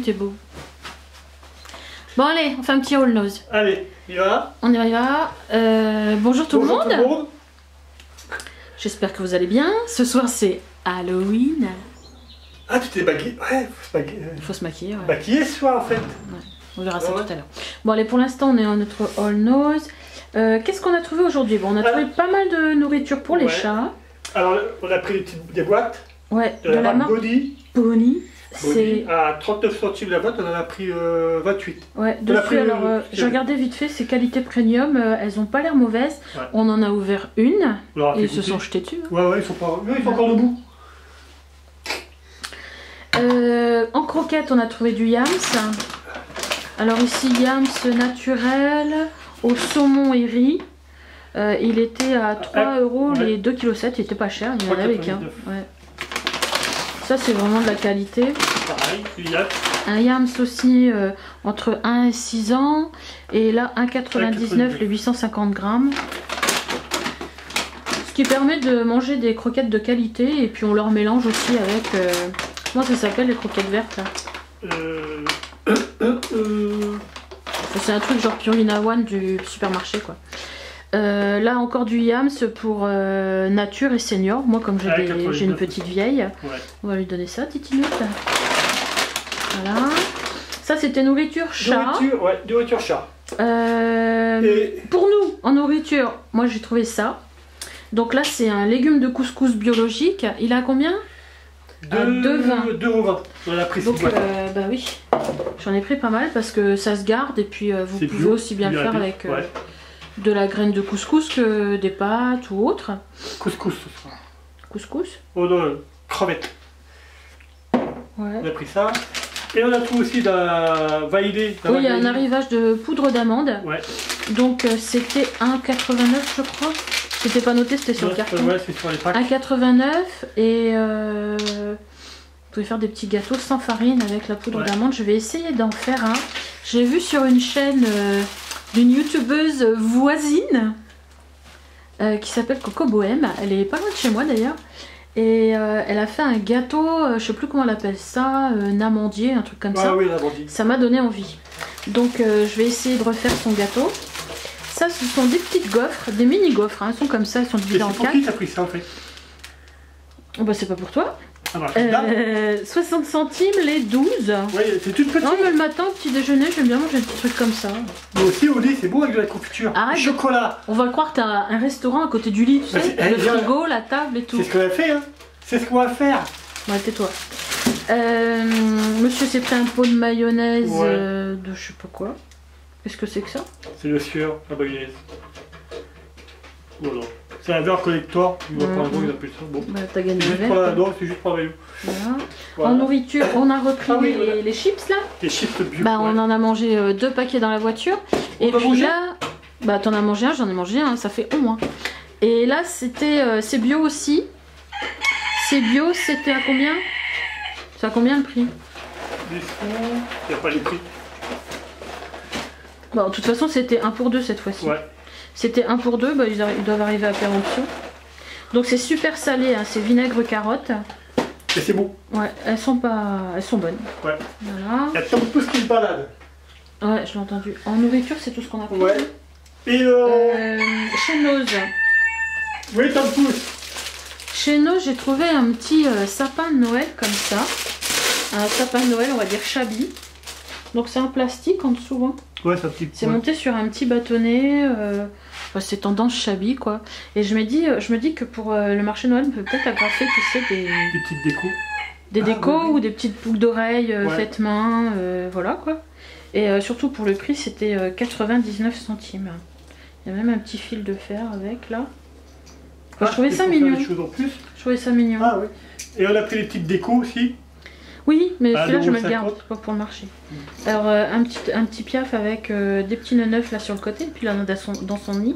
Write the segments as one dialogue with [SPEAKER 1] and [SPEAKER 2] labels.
[SPEAKER 1] t'es beau. Bon allez, on fait un petit haul nose.
[SPEAKER 2] Allez, il va.
[SPEAKER 1] On y va. Bonjour tout le monde. J'espère que vous allez bien. Ce soir c'est Halloween.
[SPEAKER 2] Ah, tu t'es maquillé? Ouais,
[SPEAKER 1] faut se maquiller. Ouais.
[SPEAKER 2] Maquillé ce soir en fait.
[SPEAKER 1] Ouais. On verra ça tout à l'heure. Bon allez, pour l'instant on est en notre haul nose. Qu'est-ce qu'on a trouvé aujourd'hui? Bon, on a trouvé pas mal de nourriture pour les chats.
[SPEAKER 2] Alors on a pris des boîtes.
[SPEAKER 1] Ouais,
[SPEAKER 2] de la marque Bonnie. C'est à 39 centimes la boîte, on en a pris 28.
[SPEAKER 1] Ouais, dessus, alors j'ai regardé vite fait, c'est qualité premium, elles ont pas l'air mauvaises. Ouais. On en a ouvert une et ils se sont jetés dessus. Hein.
[SPEAKER 2] Ouais, ils sont encore debout.
[SPEAKER 1] En croquette, on a trouvé du yams. Alors ici, yams naturel au saumon et riz. Il était à 3 € les 2,7 kg, il était pas cher, il y en avait avec un. Ouais. Ça c'est vraiment de la qualité.
[SPEAKER 2] Pareil,
[SPEAKER 1] un yams aussi entre 1 et 6 ans. Et là 1,99 les 850 grammes. Ce qui permet de manger des croquettes de qualité. Et puis on leur mélange aussi avec... comment ça s'appelle les croquettes vertes là? C'est un truc genre Purina One du supermarché quoi. Là encore du yams pour nature et senior. Moi comme j'ai une petite vieille, on va lui donner ça, Titinoute. Voilà. Ça c'était nourriture chat.
[SPEAKER 2] Nourriture chat.
[SPEAKER 1] Pour nous en nourriture, moi j'ai trouvé ça. Donc là c'est un légume de couscous biologique. Il a combien? 2,20
[SPEAKER 2] €. On a pris.
[SPEAKER 1] Donc bah oui, j'en ai pris pas mal parce que ça se garde et puis vous pouvez aussi bien le faire avec de la graine de couscous que des pâtes ou autre.
[SPEAKER 2] Couscous ce sera.
[SPEAKER 1] Couscous?
[SPEAKER 2] Oh non, crevette.
[SPEAKER 1] Ouais.
[SPEAKER 2] On a pris ça. Et on a trouvé aussi la vanillée.
[SPEAKER 1] Oui, il y a un arrivage de poudre d'amande. Ouais. Donc c'était 1,89 je crois. C'était pas noté, c'était sur le carton.
[SPEAKER 2] Ouais, c'est sur les packs.
[SPEAKER 1] 1,89 et vous pouvez faire des petits gâteaux sans farine avec la poudre d'amande. Je vais essayer d'en faire un. J'ai vu sur une chaîne d'une youtubeuse voisine qui s'appelle Coco Bohème. Elle est pas loin de chez moi d'ailleurs. Et elle a fait un gâteau, je sais plus comment elle appelle ça, un amandier, un truc comme ça.
[SPEAKER 2] Oui, l'amandier.
[SPEAKER 1] Ça m'a donné envie. Donc je vais essayer de refaire son gâteau. Ça, ce sont des petites gaufres, des mini gaufres, hein. Elles sont comme ça, elles sont divisées en 4.
[SPEAKER 2] C'est pour qui t'as pris ça en fait?
[SPEAKER 1] Oh, bah c'est pas pour toi.
[SPEAKER 2] Ah bah,
[SPEAKER 1] 60 centimes les 12.
[SPEAKER 2] Ouais, c'est toute petite.
[SPEAKER 1] Non mais le matin, au petit déjeuner, j'aime bien manger des petits trucs comme ça.
[SPEAKER 2] Moi aussi au lit, c'est beau avec de la confiture.
[SPEAKER 1] Arrête,
[SPEAKER 2] chocolat.
[SPEAKER 1] On va croire que t'as un restaurant à côté du lit, tu sais, le frigo, la table et tout.
[SPEAKER 2] C'est ce qu'on a fait, hein. C'est ce qu'on va faire.
[SPEAKER 1] Ouais, tais-toi. Monsieur s'est pris un pot de mayonnaise de je sais pas quoi. Qu'est-ce que c'est que ça?
[SPEAKER 2] C'est le sueur, la mayonnaise. Voilà. C'est un verre collector, il va pas un gros, il appelle ça. Bon.
[SPEAKER 1] Bah, t'as gagné
[SPEAKER 2] le verre. Non, c'est juste pour la maillot.
[SPEAKER 1] Voilà. En nourriture, on a repris les chips là.
[SPEAKER 2] Les chips bio.
[SPEAKER 1] Bah, on en a mangé 2 paquets dans la voiture. Et puis là, bah, t'en as mangé un, j'en ai mangé un, ça fait au moins. Et là, c'était, c'est bio aussi. C'est bio, c'était à combien? C'est à combien le prix?
[SPEAKER 2] Les sous, il n'y a pas les prix.
[SPEAKER 1] Bon, de toute façon, c'était 1 pour 2 cette fois-ci. Ouais. C'était 1 pour 2, bah, ils doivent arriver à péremption. Donc c'est super salé, hein, c'est vinaigre carotte.
[SPEAKER 2] Et c'est bon.
[SPEAKER 1] Ouais, elles sont bonnes. Ouais. Voilà.
[SPEAKER 2] Il y a Tom Pouce qui se balade.
[SPEAKER 1] Ouais, je l'ai entendu. En nourriture, c'est tout ce qu'on a pris.
[SPEAKER 2] Ouais. Et
[SPEAKER 1] chez Nose.
[SPEAKER 2] Oui, Tom Pouce.
[SPEAKER 1] Chez Nose, j'ai trouvé un petit sapin de Noël comme ça. Un sapin de Noël, on va dire Chabi. Donc c'est en plastique en dessous. Hein.
[SPEAKER 2] Ouais, c'est un petit.
[SPEAKER 1] C'est monté sur un petit bâtonnet. C'est tendance Chabi quoi. Et je me dis que pour le marché de Noël, on peut peut-être agrafer, tu sais, des
[SPEAKER 2] petites décos.
[SPEAKER 1] Des décos ou des petites boucles d'oreilles faites main, voilà quoi. Et surtout pour le prix, c'était 99 centimes. Il y a même un petit fil de fer avec là. Je trouvais ça mignon. Je trouvais ça mignon.
[SPEAKER 2] Ah oui. Et on a pris les petites décos aussi.
[SPEAKER 1] Oui, mais celui-là je me le garde, pas pour le marché. Alors un petit piaf avec des petits neufs là sur le côté, et puis là dans son nid,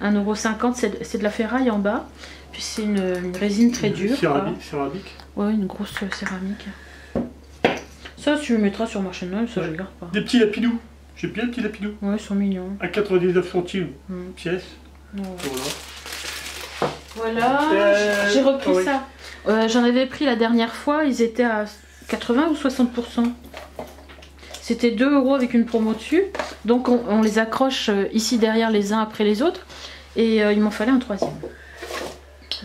[SPEAKER 1] 1,50 €, c'est de la ferraille en bas, puis c'est une résine très dure.
[SPEAKER 2] Céramique.
[SPEAKER 1] Ouais, une grosse céramique. Ça tu le mettras sur le marché de Noël, ça je le garde pas.
[SPEAKER 2] Des petits lapidous, j'ai bien les petits lapidous.
[SPEAKER 1] Ouais, ils sont mignons.
[SPEAKER 2] À 99 centimes pièce.
[SPEAKER 1] Voilà, j'ai repris ça. J'en avais pris la dernière fois, ils étaient à 80 ou 60%. C'était 2 € avec une promo dessus. Donc on les accroche ici derrière les uns après les autres. Et il m'en fallait un 3e.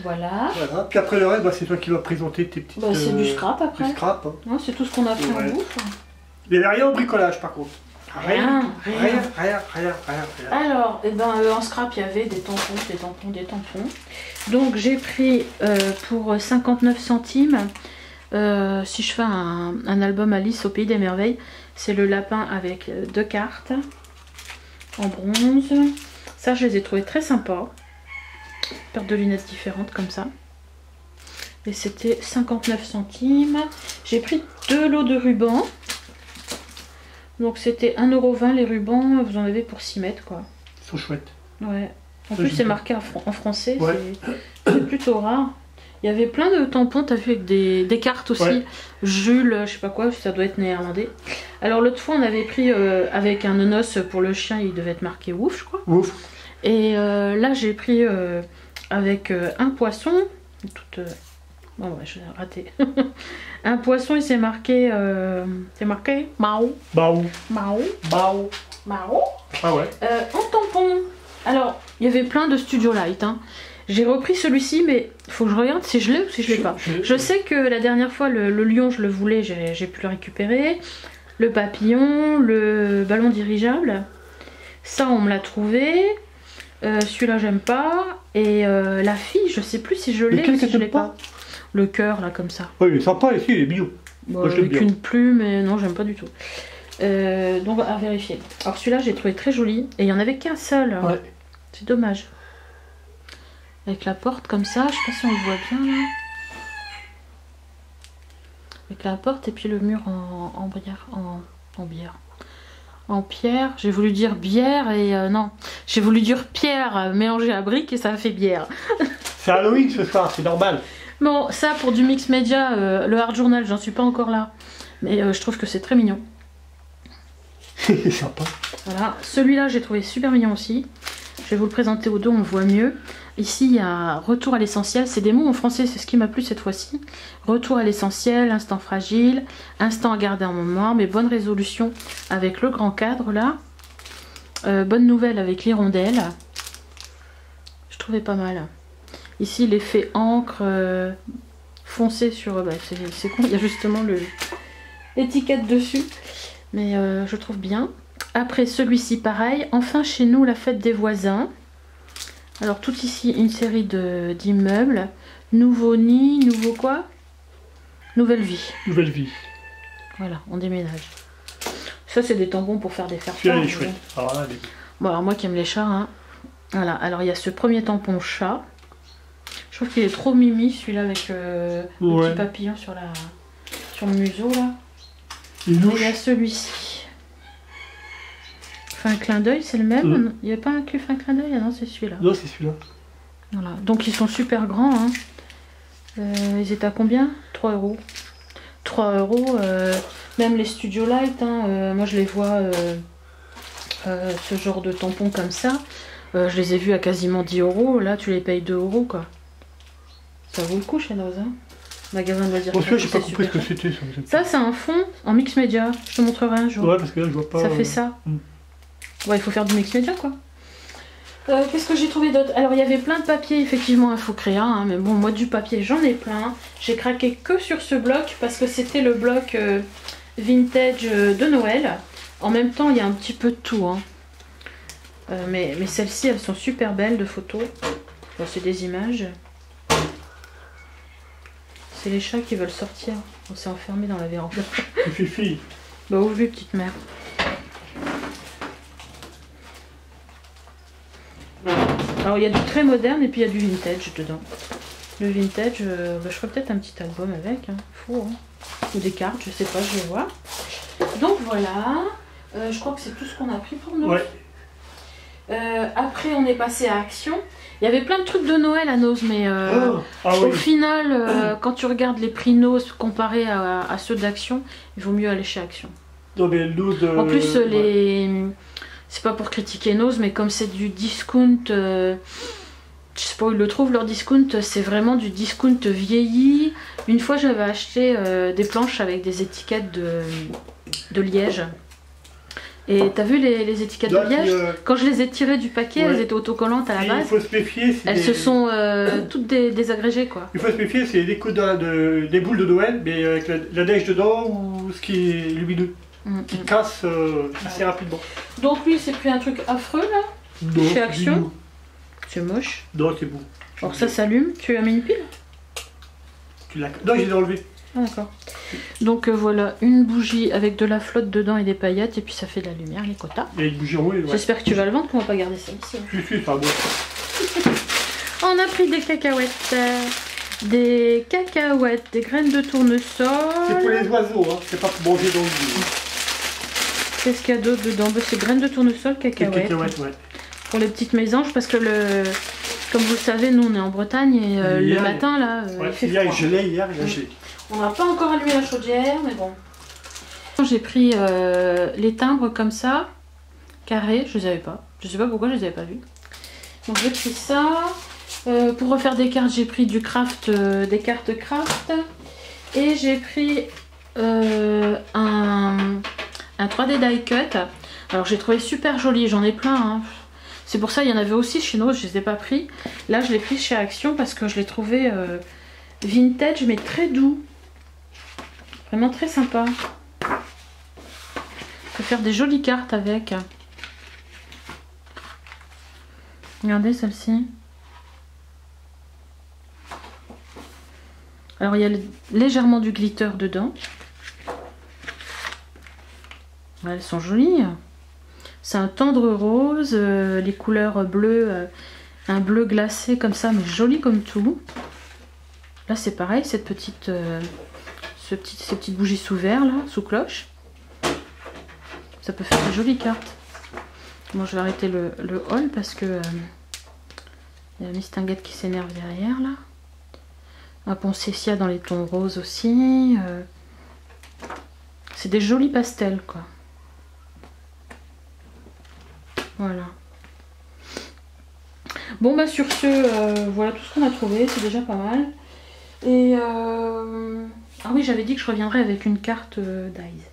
[SPEAKER 1] Voilà.
[SPEAKER 2] Voilà. Puis après le reste, bah, c'est toi qui vas présenter tes petites...
[SPEAKER 1] c'est du scrap après.
[SPEAKER 2] Du scrap. Hein.
[SPEAKER 1] Non, c'est tout ce qu'on a fait en bouffe.
[SPEAKER 2] Il n'y avait rien au bricolage par contre.
[SPEAKER 1] Rien.
[SPEAKER 2] Rien.
[SPEAKER 1] Alors, en scrap, il y avait des tampons. Donc j'ai pris pour 59 centimes, si je fais un album Alice au Pays des Merveilles, c'est le lapin avec 2 cartes en bronze. Ça, je les ai trouvés très sympas. Paire de lunettes différentes comme ça. Et c'était 59 centimes. J'ai pris 2 lots de rubans. Donc c'était 1,20 € les rubans, vous en avez pour 6 mètres quoi.
[SPEAKER 2] Ils sont chouettes.
[SPEAKER 1] Ouais. En plus c'est marqué en français,
[SPEAKER 2] ouais.
[SPEAKER 1] C'est plutôt rare. Il y avait plein de tampons, t'as vu, avec des cartes aussi. Ouais. Jules, je sais pas quoi, ça doit être néerlandais. Alors l'autre fois on avait pris avec un nonos pour le chien, il devait être marqué ouf je crois.
[SPEAKER 2] Ouf.
[SPEAKER 1] Et là j'ai pris avec un poisson, bon ouais, je l'ai raté. Un poisson, il s'est marqué... c'est marqué Mao.
[SPEAKER 2] Mao.
[SPEAKER 1] Mao.
[SPEAKER 2] Mao.
[SPEAKER 1] Mao.
[SPEAKER 2] Ah ouais.
[SPEAKER 1] En tampon. Alors, il y avait plein de Studio Light. Hein. J'ai repris celui-ci, mais il faut que je regarde si je l'ai ou si je l'ai pas. Je sais que la dernière fois, le lion, je le voulais, j'ai pu le récupérer. Le papillon, le ballon dirigeable. Ça, on me l'a trouvé. Celui-là, j'aime pas. Et la fille, je sais plus si je l'ai ou si je l'ai pas. Le cœur là comme ça.
[SPEAKER 2] Oui, il est sympa ici, il est bio.
[SPEAKER 1] Bon, avec une plume, mais non, j'aime pas du tout. Donc à vérifier. Alors celui-là, j'ai trouvé très joli et il y en avait qu'un seul.
[SPEAKER 2] Ouais.
[SPEAKER 1] C'est dommage. Avec la porte comme ça, je sais pas si on le voit bien là. Avec la porte et puis le mur en pierre. J'ai voulu dire bière et non, j'ai voulu dire pierre mélangée à briques et ça a fait bière.
[SPEAKER 2] C'est Halloween ce soir, c'est normal.
[SPEAKER 1] Bon, ça pour du mix média, le Hard Journal, j'en suis pas encore là. Mais je trouve que c'est très mignon.
[SPEAKER 2] C'est sympa.
[SPEAKER 1] Voilà, celui-là j'ai trouvé super mignon aussi. Je vais vous le présenter au dos, on le voit mieux. Ici il y a retour à l'essentiel, c'est des mots en français, c'est ce qui m'a plu cette fois-ci. Retour à l'essentiel, instant fragile, instant à garder en mémoire, mais bonne résolution avec le grand cadre là. Bonne nouvelle avec l'hirondelle. Je trouvais pas mal. Ici l'effet encre foncé sur... Bah, c'est con, il y a justement l'étiquette dessus. Mais je trouve bien. Après celui-ci pareil. Enfin chez nous la fête des voisins. Alors tout ici une série d'immeubles. Nouveau nid, nouveau quoi? Nouvelle vie.
[SPEAKER 2] Nouvelle vie.
[SPEAKER 1] Voilà, on déménage. Ça c'est des tampons pour faire des faire-part.
[SPEAKER 2] Celui-là il est chouette. Alors, là,
[SPEAKER 1] bon alors moi qui aime les chats. Hein. Voilà, alors il y a ce premier tampon chat. Je trouve qu'il est trop mimi celui-là avec le petit papillon sur le museau là. Et il y a celui-ci. Fait un clin d'œil, c'est le même. Il n'y a pas un fait un clin d'œil? Ah non, c'est celui-là.
[SPEAKER 2] Non, c'est celui-là.
[SPEAKER 1] Voilà. Donc ils sont super grands. Hein. Ils étaient à combien? 3 €. 3 €. Même les Studio Light, hein, moi je les vois, ce genre de tampons comme ça. Je les ai vus à quasiment 10 €. Là, tu les payes 2 € quoi. Ça vaut le coup chez Nose. Hein. Magasin de loisirs.
[SPEAKER 2] Bon, celui-là, j'ai pas compris ce que c'était.
[SPEAKER 1] Ça, c'est un fond en mix média. Je te montrerai un jour.
[SPEAKER 2] Ouais, parce que là, je vois pas.
[SPEAKER 1] Ça fait ça. Ouais, il faut faire du mix média quoi. Qu'est-ce que j'ai trouvé d'autre? Alors, il y avait plein de papiers, effectivement, Infocréa. Hein, mais bon, moi, du papier, j'en ai plein. J'ai craqué que sur ce bloc parce que c'était le bloc vintage de Noël. En même temps, il y a un petit peu de tout. Hein. Mais celles-ci, elles sont super belles de photos. Bon, c'est des images. C'est les chats qui veulent sortir. On s'est enfermé dans la véranda.
[SPEAKER 2] Fifi.
[SPEAKER 1] Bah ouvre petite mère. Alors il y a du très moderne et puis il y a du vintage dedans. Le vintage, je ferai peut-être un petit album avec. Hein. Fou, hein. Ou des cartes, je sais pas, je vais voir. Donc voilà. Je crois que c'est tout ce qu'on a pris pour nous.
[SPEAKER 2] Ouais.
[SPEAKER 1] Après on est passé à Action. Il y avait plein de trucs de Noël à Nose, mais au final, quand tu regardes les prix Nose comparés à ceux d'Action, il vaut mieux aller chez Action.
[SPEAKER 2] Non, mais
[SPEAKER 1] en plus, c'est pas pour critiquer Nose, mais comme c'est du discount, je sais pas où ils le trouvent leur discount, c'est vraiment du discount vieilli. Une fois, j'avais acheté des planches avec des étiquettes de liège. Et t'as vu les étiquettes de liège? Quand je les ai tirées du paquet, elles étaient autocollantes à la base.
[SPEAKER 2] Il faut se méfier.
[SPEAKER 1] Elles se sont toutes désagrégées quoi. Il
[SPEAKER 2] faut se méfier, c'est des coups des boules de Noël, mais avec la neige dedans ou ce qui est lumineux. Qui casse assez rapidement.
[SPEAKER 1] Donc lui, c'est pris un truc affreux là?
[SPEAKER 2] Non,
[SPEAKER 1] chez Action. C'est moche.
[SPEAKER 2] Non, c'est beau.
[SPEAKER 1] Alors ça s'allume. Tu as mis une pile?
[SPEAKER 2] Non, je l'ai enlevé.
[SPEAKER 1] Ah d'accord. Donc voilà, une bougie avec de la flotte dedans et des paillettes, et puis ça fait de la lumière, les quotas.
[SPEAKER 2] Et une bougie en haut. Ouais.
[SPEAKER 1] J'espère que tu vas le vendre, qu'on va pas garder ça ici.
[SPEAKER 2] Je suis pas bon.
[SPEAKER 1] On a pris des cacahuètes. Des cacahuètes, des graines de tournesol.
[SPEAKER 2] C'est pour les oiseaux, hein. C'est pas pour manger dans le lit.
[SPEAKER 1] Qu'est-ce qu'il y a d'autre dedans? C'est graines de tournesol, cacahuètes.
[SPEAKER 2] Cacahuètes, ouais.
[SPEAKER 1] Pour les petites mésanges, parce que comme vous le savez, nous on est en Bretagne et le matin là, il fait froid.
[SPEAKER 2] Hier, il a gelé.
[SPEAKER 1] On n'a pas encore allumé la chaudière, mais bon. J'ai pris les timbres comme ça, carrés, je les avais pas. Je sais pas pourquoi je les avais pas vus. Donc j'ai pris ça. Pour refaire des cartes, j'ai pris du craft, des cartes craft. Et j'ai pris un 3D die cut. Alors j'ai trouvé super joli, j'en ai plein. Hein. C'est pour ça, il y en avait aussi chez nous, je les ai pas pris. Là, je l'ai pris chez Action parce que je l'ai trouvé vintage, mais très doux. Vraiment très sympa. On peut faire des jolies cartes avec. Regardez celle-ci. Alors il y a légèrement du glitter dedans. Ouais, elles sont jolies. C'est un tendre rose, les couleurs bleues, un bleu glacé comme ça, mais joli comme tout. Là c'est pareil, cette petite, ces petites bougies sous verre là, sous cloche. Ça peut faire de jolies cartes. Bon, je vais arrêter le haul parce que il y a Miss Tinguette qui s'énerve derrière là. Un poncessia dans les tons roses aussi. C'est des jolis pastels quoi. Voilà. Bon bah sur ce, voilà tout ce qu'on a trouvé, c'est déjà pas mal. Et ah oui, j'avais dit que je reviendrais avec une carte d'Eyes.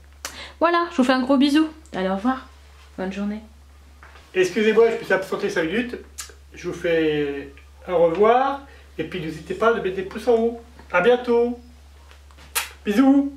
[SPEAKER 1] Voilà, je vous fais un gros bisou. Allez, au revoir. Bonne journée.
[SPEAKER 2] Excusez-moi, je me suis absenté 5 minutes. Je vous fais au revoir. Et puis n'hésitez pas à mettre des pouces en haut. A bientôt. Bisous.